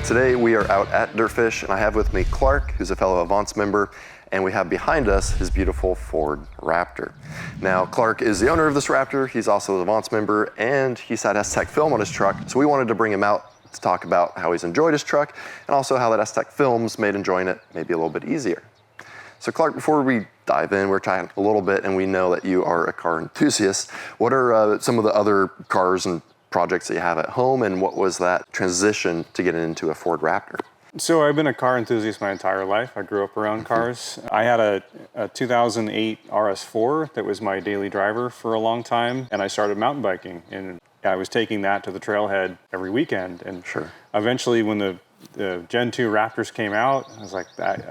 Today we are out at Dirtfish, and I have with me Clarke, who's a fellow Avance member, and we have behind us his beautiful Ford Raptor. Now, Clarke is the owner of this Raptor. He's also an Avance member, and he's had STEK film on his truck, so we wanted to bring him out to talk about how he's enjoyed his truck, and also how that STEK film's made enjoying it maybe a little bit easier. So Clarke, before we dive in, we're talking a little bit, and we know that you are a car enthusiast. What are some of the other cars and projects that you have at home, and what was that transition to get into a Ford Raptor? So I've been a car enthusiast my entire life. I grew up around cars. I had a 2008 RS4 that was my daily driver for a long time, and I started mountain biking, and I was taking that to the trailhead every weekend. And eventually when the Gen 2 Raptors came out, I was like,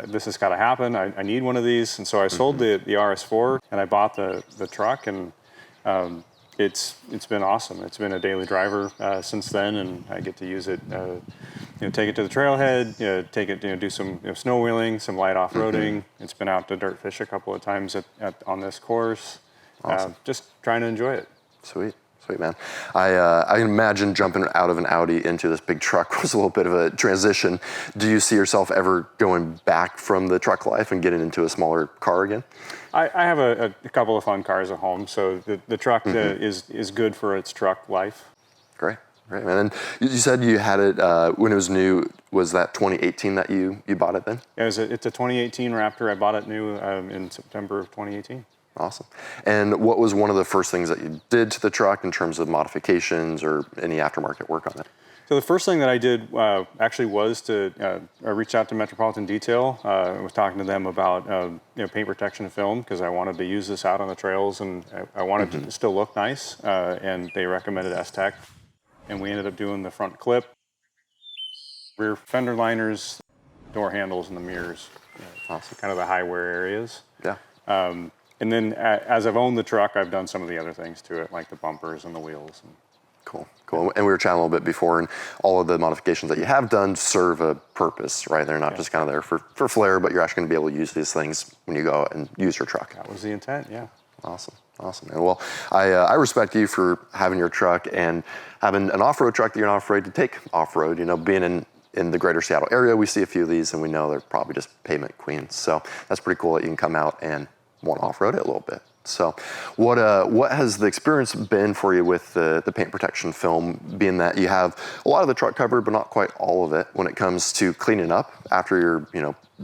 this has got to happen. I need one of these. And so I sold the RS4 and I bought the truck, and it's been awesome. It's been a daily driver since then, and I get to use it, take it to the trailhead, take it, do some snow wheeling, some light off-roading. It's been out to Dirtfish a couple of times on this course. Awesome. Just trying to enjoy it. Sweet. Sweet, man. I imagine jumping out of an Audi into this big truck was a little bit of a transition. Do you see yourself ever going back from the truck life and getting into a smaller car again? I have a couple of fun cars at home, so the truck is good for its truck life. Great, man. And you said you had it when it was new. Was that 2018 that you bought it then? Yeah, it's a 2018 Raptor. I bought it new in September of 2018. Awesome. And what was one of the first things that you did to the truck in terms of modifications or any aftermarket work on it? So the first thing that I did actually was to reach out to Metropolitan Detail. I was talking to them about paint protection film, because I wanted to use this out on the trails, and I wanted it to still look nice. And they recommended STEK, and we ended up doing the front clip, rear fender liners, door handles, and the mirrors. Awesome. Kind of the high wear areas. Yeah. And then as I've owned the truck, I've done some of the other things to it, like the bumpers and the wheels. Cool. And we were chatting a little bit before, and all of the modifications that you have done serve a purpose, right? They're not just kind of there for flair, but you're actually going to be able to use these things when you go out and use your truck. That was the intent, yeah. Awesome. And well, I respect you for having your truck and having an off-road truck that you're not afraid to take off-road. Being in the greater Seattle area, we see a few of these, and we know they're probably just pavement queens. So that's pretty cool that you can come out and want to off-road it a little bit. So what has the experience been for you with the paint protection film, being that you have a lot of the truck covered, but not quite all of it when it comes to cleaning up after you're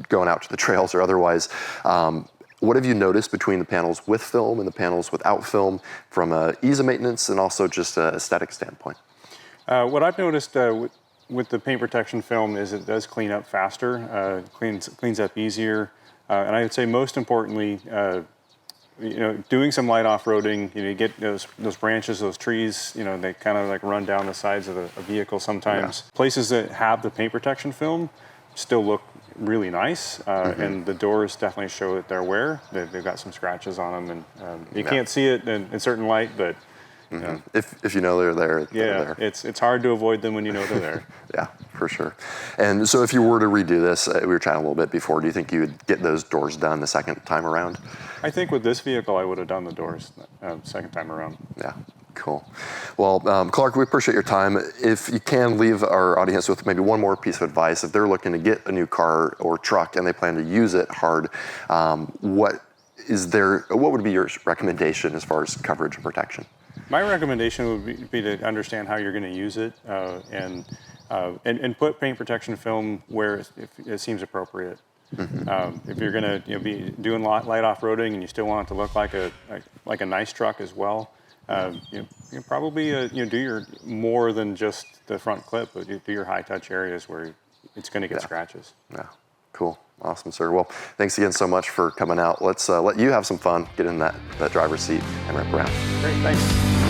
going out to the trails or otherwise? What have you noticed between the panels with film and the panels without film from a ease of maintenance and also just an aesthetic standpoint? What I've noticed with the paint protection film is it does clean up faster, cleans up easier. And I would say most importantly, doing some light off-roading, you get those branches, those trees, they kind of like run down the sides of a vehicle sometimes. Yeah. Places that have the paint protection film still look really nice, and the doors definitely show that they're wear. They've got some scratches on them, and you can't see it in certain light, but if you know they're there, they're there. It's hard to avoid them when you know they're there. Yeah, for sure. And so if you were to redo this, we were chatting a little bit before, do you think you would get those doors done the second time around? I think with this vehicle, I would have done the doors second time around. Yeah, cool. Well, Clarke, we appreciate your time. If you can leave our audience with maybe one more piece of advice, if they're looking to get a new car or truck and they plan to use it hard, what would be your recommendation as far as coverage and protection? My recommendation would be to understand how you're going to use it, and put paint protection film where it seems appropriate. If you're going to be doing light off-roading and you still want it to look like a nice truck as well, you probably do your more than just the front clip, but you do your high-touch areas where it's going to get scratches. Yeah, cool. Awesome, sir. Well, thanks again so much for coming out. Let's let you have some fun, get in that driver's seat and wrap around. Great, thanks.